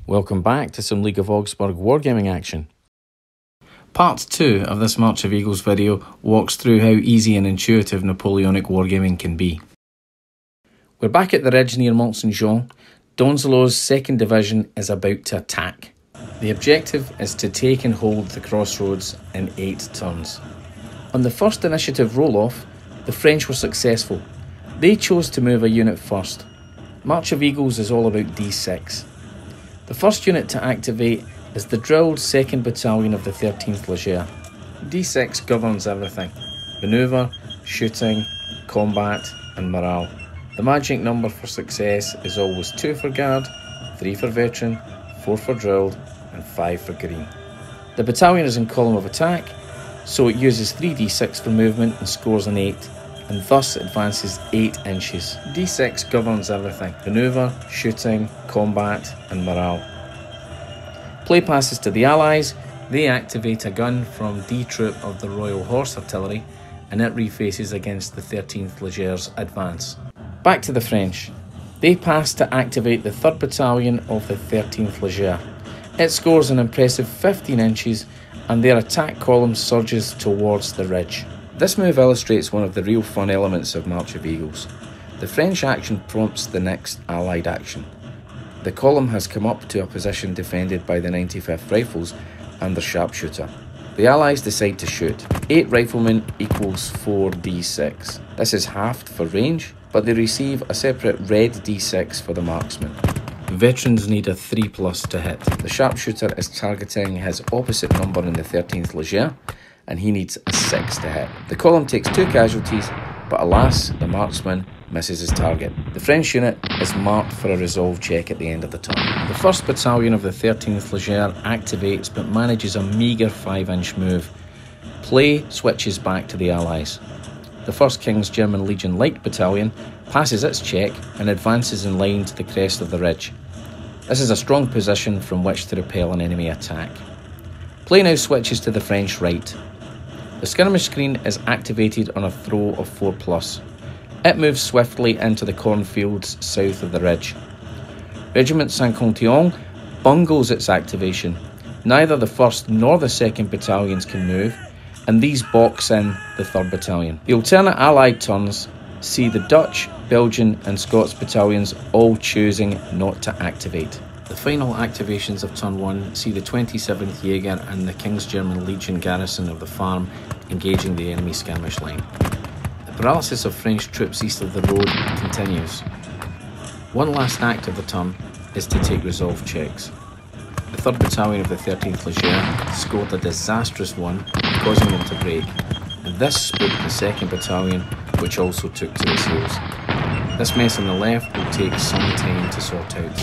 Welcome back to some League of Augsburg wargaming action. Part 2 of this March of Eagles video walks through how easy and intuitive Napoleonic wargaming can be. We're back at the ridge near Mont Saint-Jean. Donzelot's 2nd Division is about to attack. The objective is to take and hold the crossroads in 8 turns. On the first initiative roll-off, the French were successful. They chose to move a unit first. March of Eagles is all about D6. The first unit to activate is the drilled 2nd Battalion of the 13th Legere. D6 governs everything: manoeuvre, shooting, combat and morale. The magic number for success is always 2 for guard, 3 for veteran, 4 for drilled and 5 for green. The battalion is in column of attack, so it uses 3d6 for movement and scores an 8, and thus advances 8 inches. D6 governs everything: manoeuvre, shooting, combat and morale. Play passes to the Allies. They activate a gun from D Troop of the Royal Horse Artillery, and it refaces against the 13th Legere's advance. Back to the French. They pass to activate the 3rd Battalion of the 13th Legere. It scores an impressive 15 inches, and their attack column surges towards the ridge. This move illustrates one of the real fun elements of March of Eagles. The French action prompts the next Allied action. The column has come up to a position defended by the 95th Rifles and their sharpshooter. The Allies decide to shoot. 8 riflemen equals 4d6. This is halved for range, but they receive a separate red d6 for the marksman. Veterans need a 3+ to hit. The sharpshooter is targeting his opposite number in the 13th Legere, and he needs a 6 to hit. The column takes 2 casualties, but alas, the marksman misses his target. The French unit is marked for a resolve check at the end of the turn. The 1st Battalion of the 13th Legere activates but manages a meagre 5-inch move. Play switches back to the Allies. The 1st King's German Legion Light Battalion passes its check and advances in line to the crest of the ridge. This is a strong position from which to repel an enemy attack. Play now switches to the French right. The skirmish screen is activated on a throw of 4+. It moves swiftly into the cornfields south of the ridge. Regiment Saint-Quentin bungles its activation. Neither the 1st nor the 2nd Battalions can move, and these box in the 3rd Battalion. The alternate Allied turns see the Dutch, Belgian and Scots battalions all choosing not to activate. The final activations of turn 1 see the 27th Jaeger and the King's German Legion garrison of the farm engaging the enemy skirmish line. The paralysis of French troops east of the road continues. One last act of the turn is to take resolve checks. The 3rd Battalion of the 13th Legere scored a disastrous one, causing them to break, and this spooked the 2nd Battalion, which also took to its heels. This mess on the left will take some time to sort out.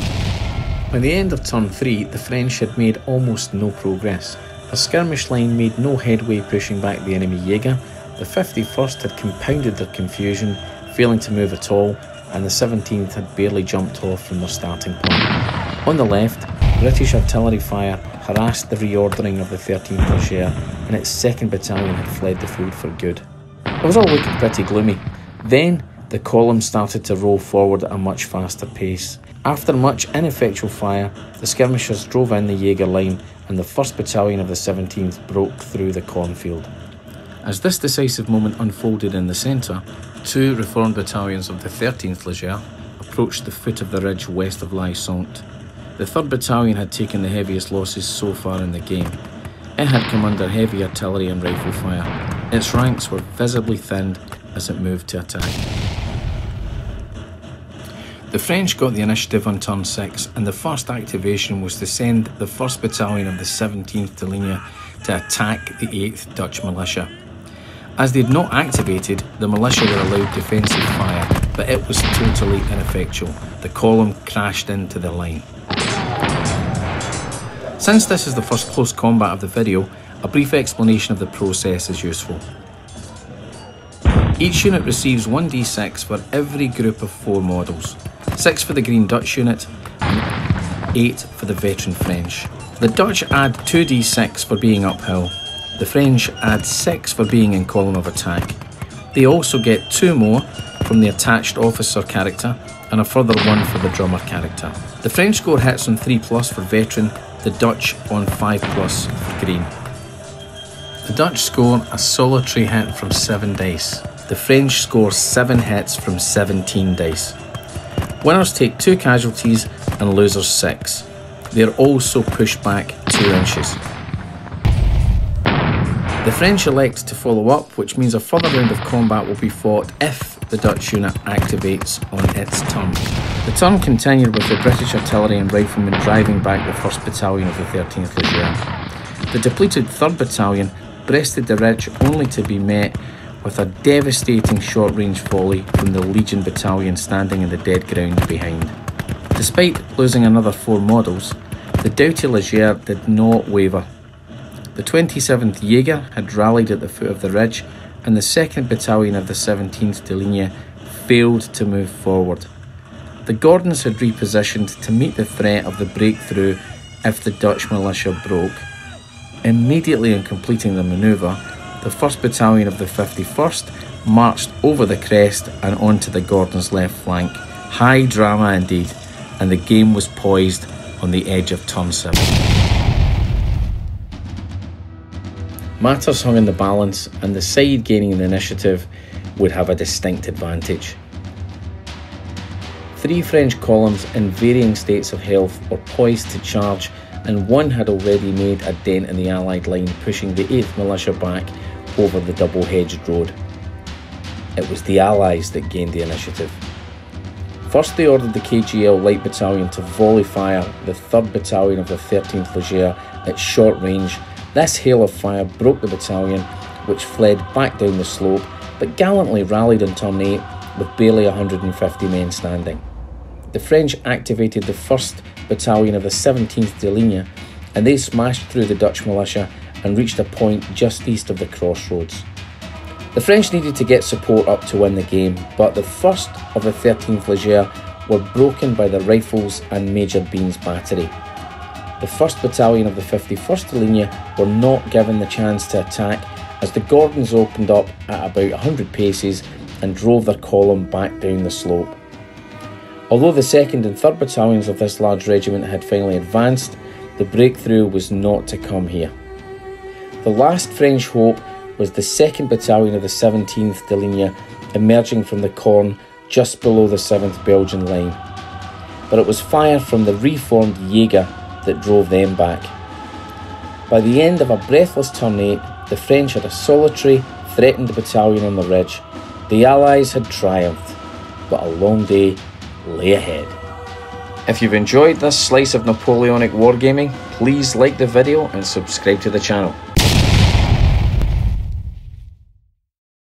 By the end of turn 3, the French had made almost no progress. The skirmish line made no headway pushing back the enemy Jaeger. The 51st had compounded their confusion, failing to move at all, and the 17th had barely jumped off from their starting point. On the left, British artillery fire harassed the reordering of the 13th Legere, and its 2nd Battalion had fled the field for good. It was all looking pretty gloomy. Then, the column started to roll forward at a much faster pace. After much ineffectual fire, the skirmishers drove in the Jaeger line, and the 1st Battalion of the 17th broke through the cornfield. As this decisive moment unfolded in the centre, 2 reformed battalions of the 13th Legere approached the foot of the ridge west of La Sainte. The 3rd Battalion had taken the heaviest losses so far in the game. It had come under heavy artillery and rifle fire. Its ranks were visibly thinned as it moved to attack. The French got the initiative on turn 6, and the first activation was to send the 1st Battalion of the 17th de Ligne to attack the 8th Dutch Militia. As they had not activated, the militia were allowed defensive fire, but it was totally ineffectual. The column crashed into the line. Since this is the first close combat of the video, a brief explanation of the process is useful. Each unit receives 1d6 for every group of 4 models, 6 for the Green Dutch unit and 8 for the veteran French. The Dutch add 2d6 for being uphill, the French add 6 for being in column of attack. They also get 2 more from the attached officer character and a further 1 for the drummer character. The French score hits on 3+ for veteran, the Dutch on 5+ for green. The Dutch score a solitary hit from 7 dice. The French score 7 hits from 17 dice. Winners take 2 casualties and losers 6. They are also pushed back 2 inches. The French elect to follow up, which means a further round of combat will be fought if the Dutch unit activates on its turn. The turn continued with the British artillery and riflemen driving back the 1st Battalion of the 13th Legion. The depleted 3rd Battalion breasted the ridge only to be met with a devastating short-range volley from the Legion Battalion standing in the dead ground behind. Despite losing another 4 models, the doughty Leger did not waver. The 27th Jaeger had rallied at the foot of the ridge, and the 2nd Battalion of the 17th de Ligne failed to move forward. The Gordons had repositioned to meet the threat of the breakthrough if the Dutch militia broke. Immediately on completing the manoeuvre, the 1st Battalion of the 51st marched over the crest and onto the Gordons' left flank. High drama indeed, and the game was poised on the edge of turn 7. Matters hung in the balance, and the side gaining the initiative would have a distinct advantage. 3 French columns in varying states of health were poised to charge, and 1 had already made a dent in the Allied line, pushing the 8th Militia back over the double-hedged road. It was the Allies that gained the initiative. First, they ordered the KGL Light Battalion to volley fire the 3rd Battalion of the 13th Leger at short range. This hail of fire broke the battalion, which fled back down the slope, but gallantly rallied on turn 8 with barely 150 men standing. The French activated the 1st Battalion of the 17th de Ligne, and they smashed through the Dutch militia and reached a point just east of the crossroads. The French needed to get support up to win the game, but the 1st of the 13th Leger were broken by the rifles and Major Bean's battery. The 1st Battalion of the 51st de Ligne were not given the chance to attack, as the Gordons opened up at about 100 paces and drove their column back down the slope. Although the 2nd and 3rd Battalions of this large regiment had finally advanced, the breakthrough was not to come here. The last French hope was the 2nd Battalion of the 17th de Ligne emerging from the corn just below the 7th Belgian line. But it was fire from the reformed Jaeger that drove them back. By the end of a breathless turn 8, the French had a solitary, threatened battalion on the ridge. The Allies had triumphed, but a long day lay ahead. If you've enjoyed this slice of Napoleonic wargaming, please like the video and subscribe to the channel.